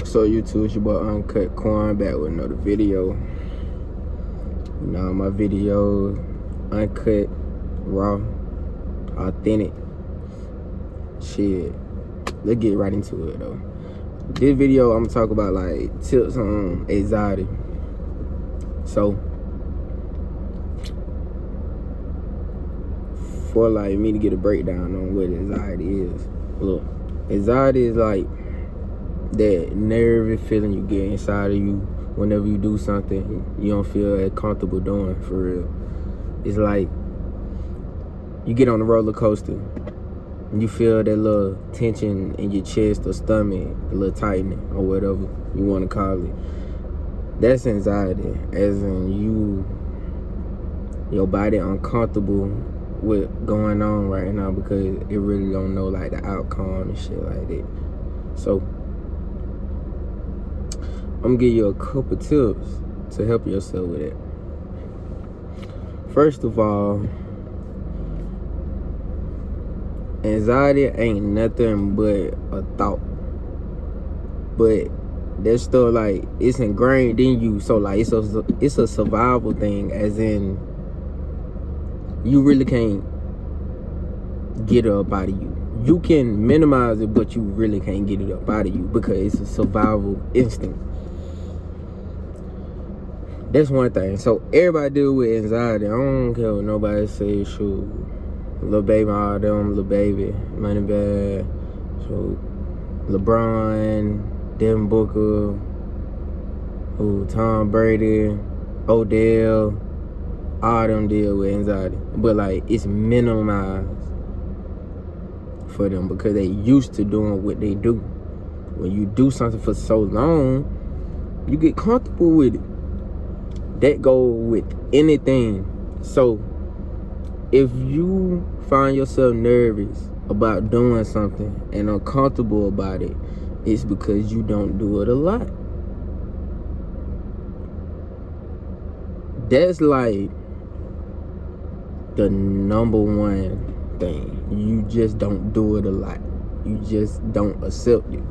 So YouTube, it's your boy Uncut Quan back with another video. You know, my video uncut, raw, authentic. Shit, let's get right into it though. This video I'm gonna talk about like tips on anxiety. So for like me to get a breakdown on what anxiety is. Look, anxiety is like that nervy feeling you get inside of you whenever you do something you don't feel as comfortable doing, for real. It's like you get on a roller coaster and you feel that little tension in your chest or stomach, a little tightening or whatever you want to call it. That's anxiety, as in your body uncomfortable with going on right now because it really don't know like the outcome and shit like that. So I'm gonna give you a couple tips to help yourself with it. First of all, anxiety ain't nothing but a thought. But that's still like, it's ingrained in you. So like it's a survival thing, as in you really can't get it up out of you. You can minimize it, but you really can't get it up out of you because it's a survival instinct. That's one thing. So everybody deal with anxiety. I don't care what nobody say. Shoot, Lil Baby, all them, Lil Baby, Moneybagg, so LeBron, Devin Booker, Tom Brady, Odell, all them deal with anxiety. But like, it's minimized for them because they used to doing what they do. When you do something for so long, you get comfortable with it. That go with anything. So if you find yourself nervous about doing something and uncomfortable about it, it's because you don't do it a lot. That's like the number one thing. You just don't do it a lot. You just don't accept it.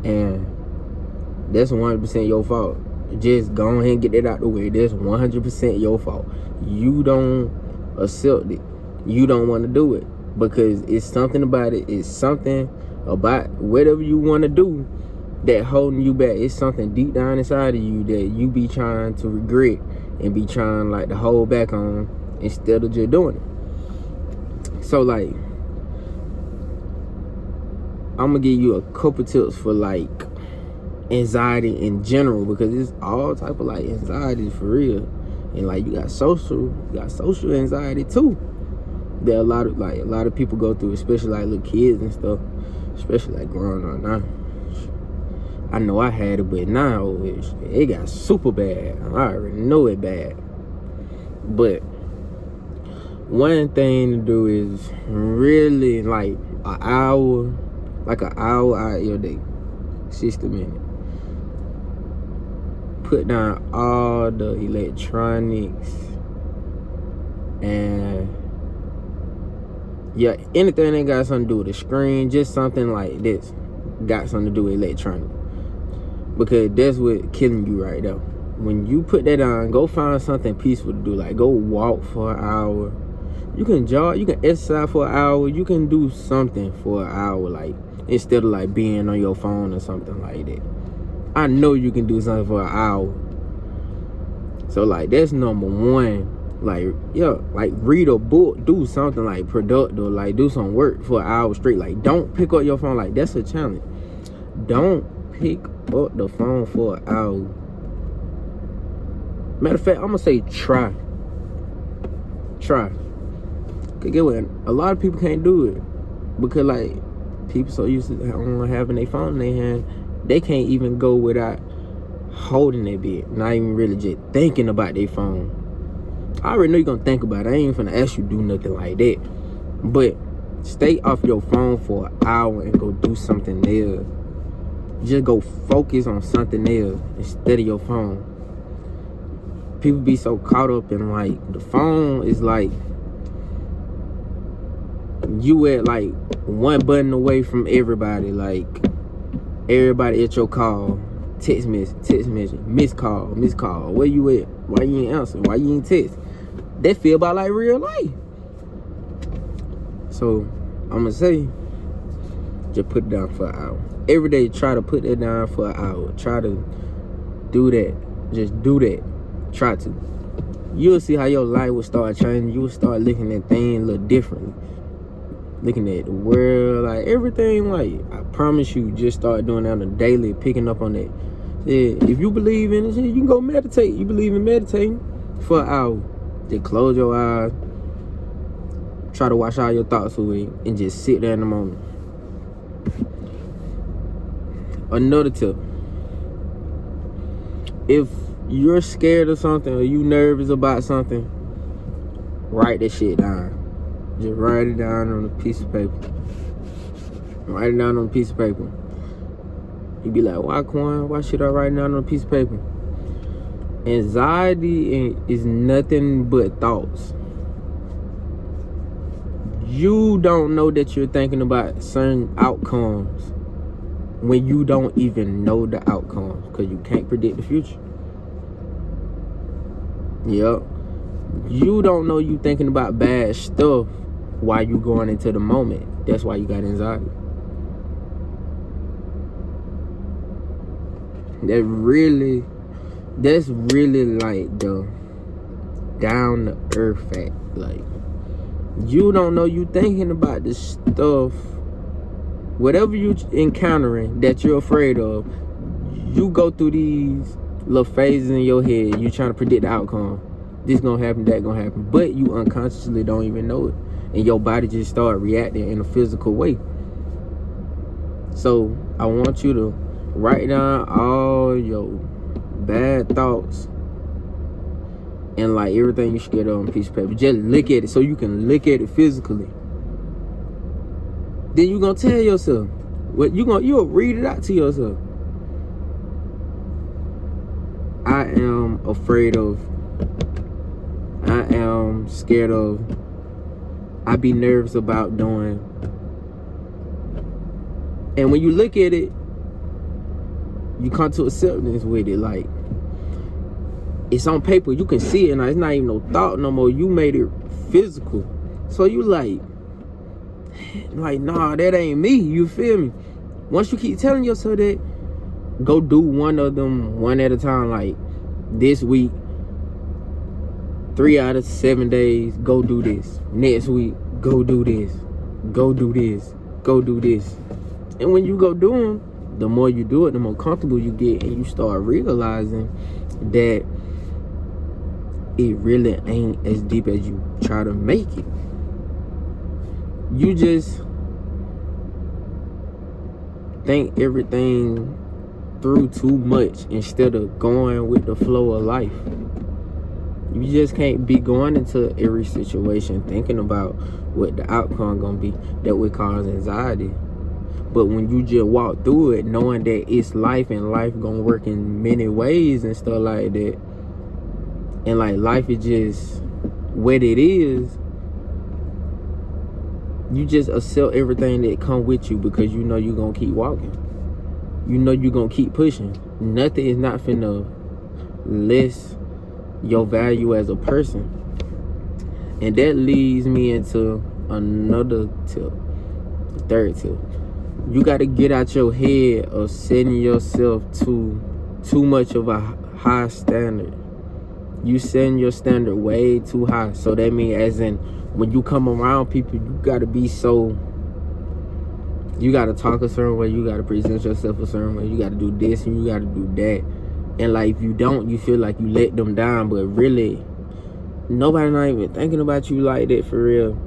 And that's 100% your fault. Just go ahead and get that out the way. That's 100% your fault. You don't accept it. You don't want to do it because it's something about it. It's something about whatever you want to do that holding you back. It's something deep down inside of you that you be trying to regret and be trying like to hold back on instead of just doing it. So like, I'm gonna give you a couple tips for like anxiety in general, because it's all type of like anxiety for real. And like, you got social anxiety too that a lot of people go through, especially like little kids and stuff, especially like growing up now. I know I had it, but now it got super bad. I already know it bad. But one thing to do is really like an hour out of your day, 60 minutes. Put down all the electronics and anything that got something to do with the screen, just something like this got something to do with electronics, because that's what killing you right now. When you put that on, go find something peaceful to do. Like, go walk for an hour. You can jog, you can exercise for an hour, you can do something for an hour, like, instead of like being on your phone or something like that. I know you can do something for an hour. So like, that's number one. Like, like read a book, do something like productive, like do some work for an hour straight. Like, don't pick up your phone. Like, that's a challenge. Don't pick up the phone for an hour. Matter of fact, I'm gonna say try. Cause get what? A lot of people can't do it because like, people so used to having their phone in their hand, they can't even go without holding their bit, not even really just thinking about their phone. I already know you're gonna think about it. I ain't finna ask you to do nothing like that. But stay off your phone for an hour and go do something else. Just go focus on something else instead of your phone. People be so caught up in like, the phone is like, you at like one button away from everybody. Like, Everybody at your call, text message, missed call. Where you at? Why you ain't answer? Why you ain't text? That feel about like real life. So I'ma say, just put it down for an hour. Every day, try to put it down for an hour. Try to do that. Just do that. Try to. You'll see how your life will start changing. You will start looking at things a little differently. Looking at the world, like everything, like I promise you, just start doing that on a daily, picking up on that. Yeah, if you believe in it, you can go meditate. You believe in meditating for an hour. Just close your eyes. Try to wash all your thoughts away and just sit there in the moment. Another tip. If you're scared of something or you nervous about something, write that shit down. Just write it down on a piece of paper. Write it down on a piece of paper. You be like, why, Quan? Why should I write it down on a piece of paper? Anxiety is nothing but thoughts. You don't know that you're thinking about certain outcomes when you don't even know the outcomes, because you can't predict the future. Yep. You don't know you thinking about bad stuff while you going into the moment. That's why you got anxiety. That's really like the down to earth fact. Like, you don't know you thinking about this stuff. Whatever you encountering that you're afraid of, you go through these little phases in your head. You trying to predict the outcome. This gonna happen, that gonna happen. But you unconsciously don't even know it. And your body just start reacting in a physical way. So I want you to write down all your bad thoughts and like everything you scared of on a piece of paper. Just look at it so you can look at it physically. Then you gonna tell yourself what you'll read it out to yourself. I am afraid of. I am scared of. I be nervous about doing. And when you look at it, you come to acceptance with it. Like, it's on paper. You can see it. Now it's not even no thought no more. You made it physical. So you like, nah, that ain't me. You feel me? Once you keep telling yourself that, go do one of them one at a time. Like, this week, 3 out of 7 days, go do this. Next week, go do this. Go do this. Go do this. And when you go do them, the more you do it, the more comfortable you get, and you start realizing that it really ain't as deep as you try to make it. You just think everything through too much instead of going with the flow of life. You just can't be going into every situation thinking about what the outcome gonna be. That would cause anxiety. But when you just walk through it knowing that it's life and life gonna work in many ways and stuff like that, and like life is just what it is, you just accept everything that come with you because you know you're gonna keep walking. You know you're gonna keep pushing. Nothing is not finna less your value as a person. And that leads me into another tip, the third tip. You got to get out your head of setting yourself to too much of a high standard. You setting your standard way too high. So that means as in when you come around people, you got to be so, you got to talk a certain way, you got to present yourself a certain way, you got to do this and you got to do that. And like if you don't, you feel like you let them down, but really nobody not even thinking about you like that for real.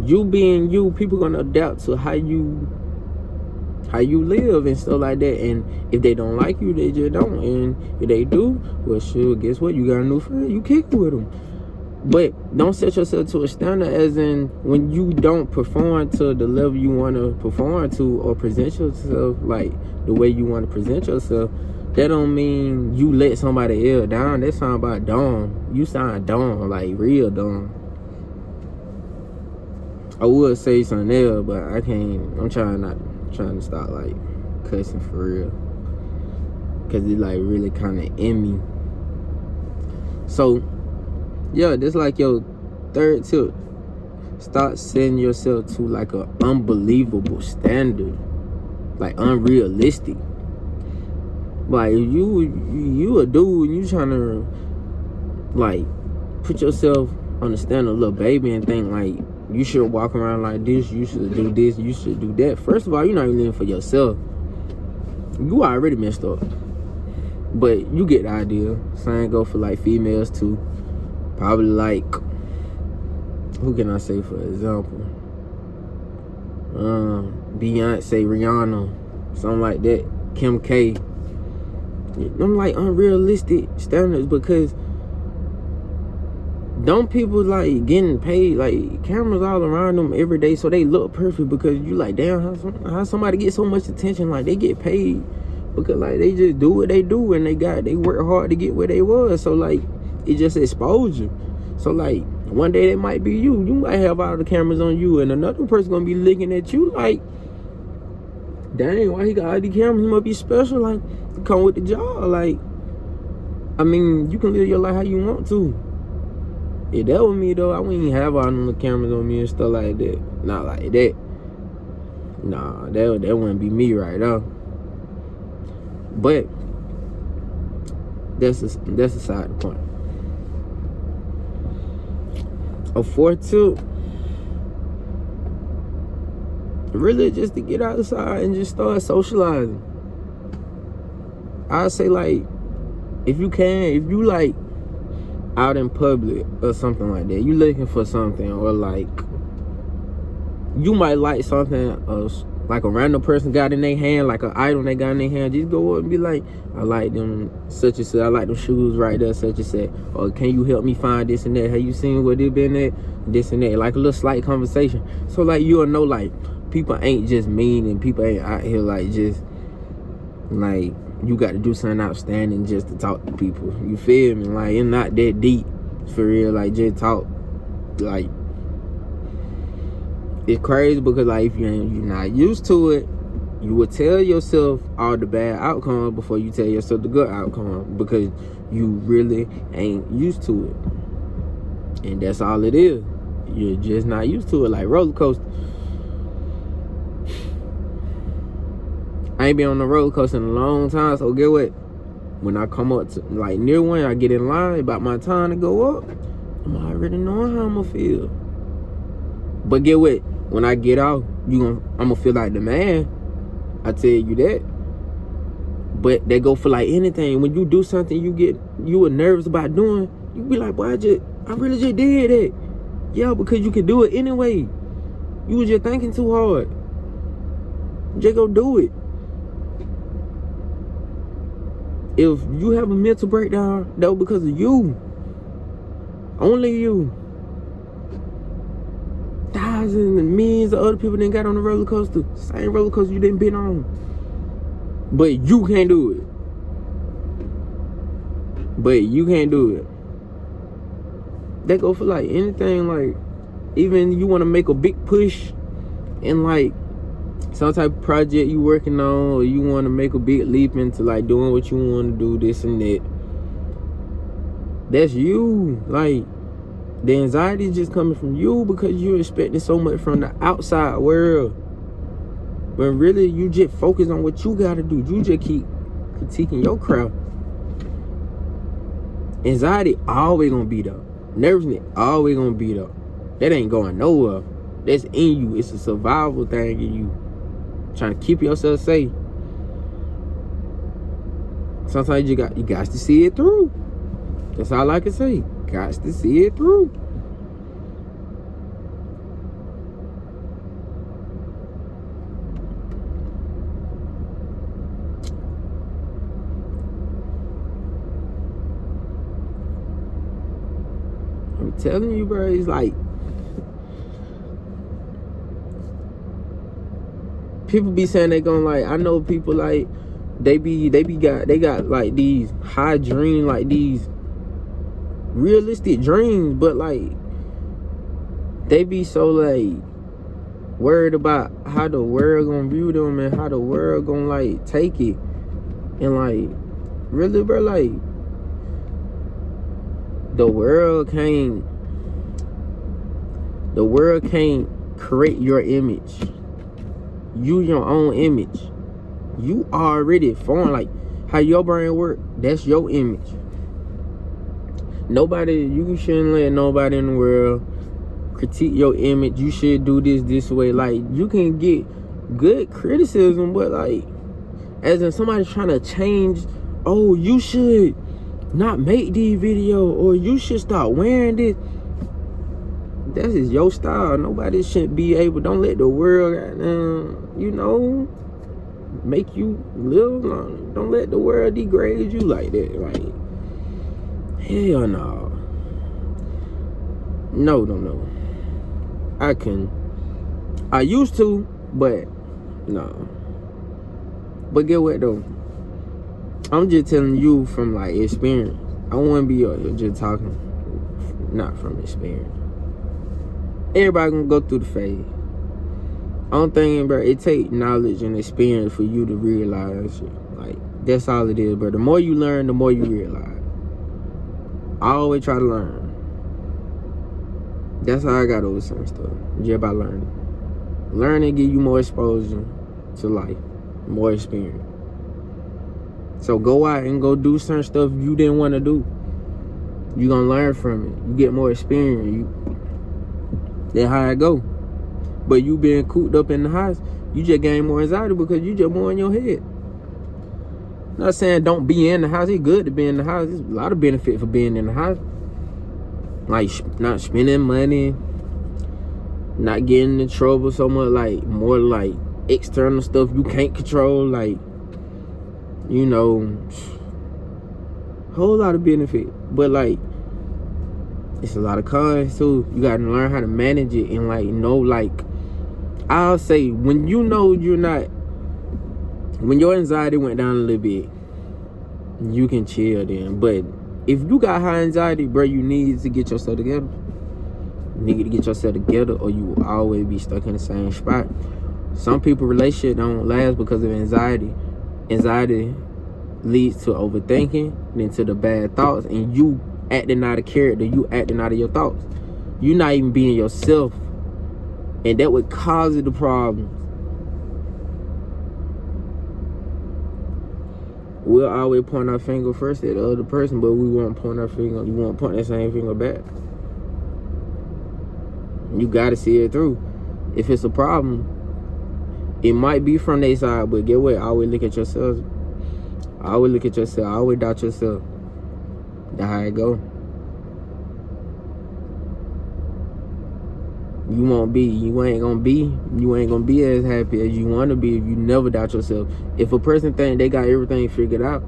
You being you, people gonna adapt to how you live and stuff like that. And if they don't like you, they just don't. And if they do, well, sure, guess what? You got a new friend. You kick with them. But don't set yourself to a standard as in when you don't perform to the level you want to perform to or present yourself like the way you want to present yourself. That don't mean you let somebody else down. That sound about dumb. You sound dumb, like real dumb. I would say something else, but I can't. I'm trying to stop like cussing for real. Cause it like really kind of in me. So, yeah, this like your third tip. Start setting yourself to like a unbelievable standard, like unrealistic. Like you a dude and you trying to like put yourself on the standard of a little baby and think like you should walk around like this, you should do this, you should do that. First of all, you're not even living for yourself. You already messed up. But you get the idea. Same go for like females too. Probably like, who can I say for example? Beyonce, Rihanna, something like that. Kim K. I'm like unrealistic standards because don't people like getting paid like cameras all around them every day so they look perfect because you like damn how somebody get so much attention, like they get paid because like they just do what they do and they work hard to get where they was, so like it just exposure. So like one day it might be you might have all the cameras on you and another person gonna be looking at you like, dang, why he got all these cameras? He must be special, like come with the job. Like I mean, you can live your life how you want to. If that was me though, I wouldn't even have all them cameras on me and stuff like that. Not like that. Nah, that wouldn't be me right now. But that's aside the point. A fourth tip, really just to get outside and just start socializing. I say like, if you like out in public or something like that, you looking for something, or like you might like something else, like a random person got in their hand, like an item they got in their hand, just go up and be like, I like them such and such, I like them shoes right there, such and such, or can you help me find this and that, have you seen what it been at, this and that, like a little slight conversation. So like you'll know like people ain't just mean and people ain't out here like just like you got to do something outstanding just to talk to people. You feel me? Like it's not that deep for real. Like just talk. Like it's crazy because like if you're not used to it, you will tell yourself all the bad outcomes before you tell yourself the good outcome because you really ain't used to it. And that's all it is. You're just not used to it. Like roller coaster. I ain't been on a roller coaster in a long time, so get what? When I come up to like near one, I get in line about my time to go up. I'm already knowing how I'm gonna feel. But get what? When I get off, I'm gonna feel like the man. I tell you that. But they go for like anything. When you do something you were nervous about doing, you be like, boy, I really just did it. Yeah, because you can do it anyway. You was just thinking too hard. Just go do it. If you have a mental breakdown, that was because of you. Only you. Thousands and millions of other people didn't got on the roller coaster. Same roller coaster you didn't been on. But you can't do it. They go for like anything, like even you want to make a big push in like some type of project you working on, or you want to make a big leap into like doing what you want to do, this and that. That's you. Like the anxiety is just coming from you because you're expecting so much from the outside world. But really, you just focus on what you gotta do. You just keep critiquing your crowd. Anxiety always gonna be there. Nervousness always gonna be there. That ain't going nowhere. That's in you. It's a survival thing in you. Trying to keep yourself safe. Sometimes you got to see it through. That's all I can say. Got to see it through. I'm telling you, bro, it's like people be saying they gonna like, I know people like they got like these high dreams, like these realistic dreams, but like they be so like worried about how the world gonna view them and how the world gonna like take it. And like, really, bro, like, the world can't create your image. You your own image. You already formed. Like how your brain work, that's your image. You shouldn't let nobody in the world critique your image. You should do this way. Like, you can get good criticism, but like, as in somebody trying to change, oh, you should not make these videos, or you should start wearing this. That is your style. Nobody shouldn't be able. Don't let the world, make you live long. Don't let the world degrade you like that. Like, hell no. No. I used to, but no. But get what though? I'm just telling you from like experience. I wouldn't be just talking, not from experience. Everybody gonna go through the phase. I'm thinking, bro, it take knowledge and experience for you to realize shit. Like, that's all it is, bro. The more you learn, the more you realize. I always try to learn. That's how I got over certain stuff. Just by learning. Learning give you more exposure to life, more experience. So go out and go do certain stuff you didn't want to do. You gonna learn from it. You get more experience. That's how I go. But you being cooped up in the house, you just gain more anxiety because you just more in your head. Not saying don't be in the house. It's good to be in the house. There's a lot of benefit for being in the house. Like, not spending money, not getting in trouble so much, like, more like external stuff you can't control, like, whole lot of benefit. But like, it's a lot of cons too. You gotta learn how to manage it and like know, like, I'll say when you know when your anxiety went down a little bit, you can chill then. But if you got high anxiety, bro, you need to get yourself together. You need to get yourself together, or you will always be stuck in the same spot. Some people relationship don't last because of anxiety. Anxiety leads to overthinking, then to the bad thoughts, and you acting out of character, you acting out of your thoughts. You're not even being yourself, and that would cause the problem. We'll always point our finger first at the other person, but we won't point our finger. You won't point that same finger back. You gotta see it through. If it's a problem, it might be from their side, but get what? Always look at yourself. Always look at yourself. Always doubt yourself. That's how it go. You ain't gonna be as happy as you wanna be if you never doubt yourself. If a person think they got everything figured out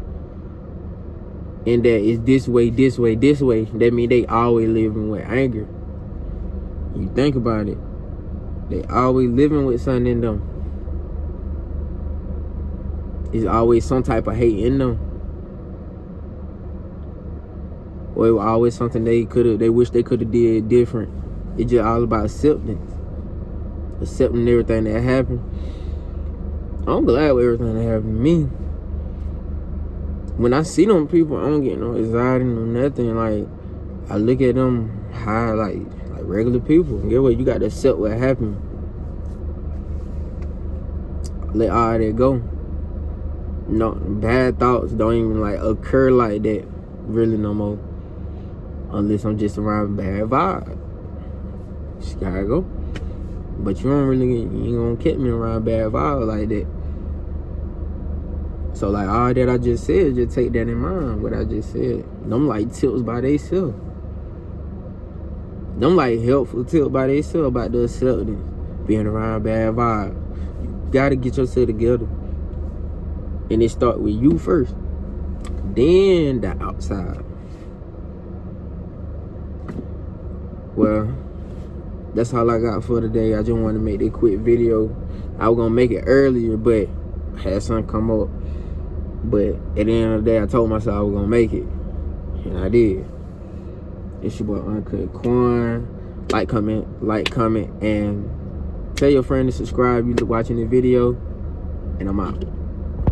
and that it's this way, that mean they always living with anger. You think about it. They always living with something in them. It's always some type of hate in them. Or it was always something they wish they could have did different. It's just all about accepting everything that happened. I'm glad with everything that happened to me. When I see them people, I don't get no anxiety, no nothing. Like, I look at them high, like regular people. And get what? You got to accept what happened. Let all that go. No bad thoughts don't even like occur like that really no more, unless I'm just around bad vibes. Just gotta go. But you ain't gonna catch me around bad vibes like that. So like all that I just said, just take that in mind. What I just said, them like tips by themselves. Them like helpful tips by themselves about the acceptance, being around bad vibes. You gotta get yourself together. And it start with you first, then the outside. Well, that's all I got for today. I just want to make that quick video. I was gonna make it earlier, but I had something come up. But at the end of the day, I told myself I was gonna make it, and I did. It's your boy Uncut Quan. Like, comment, and Tell your friend to subscribe. You watching the video, and I'm out.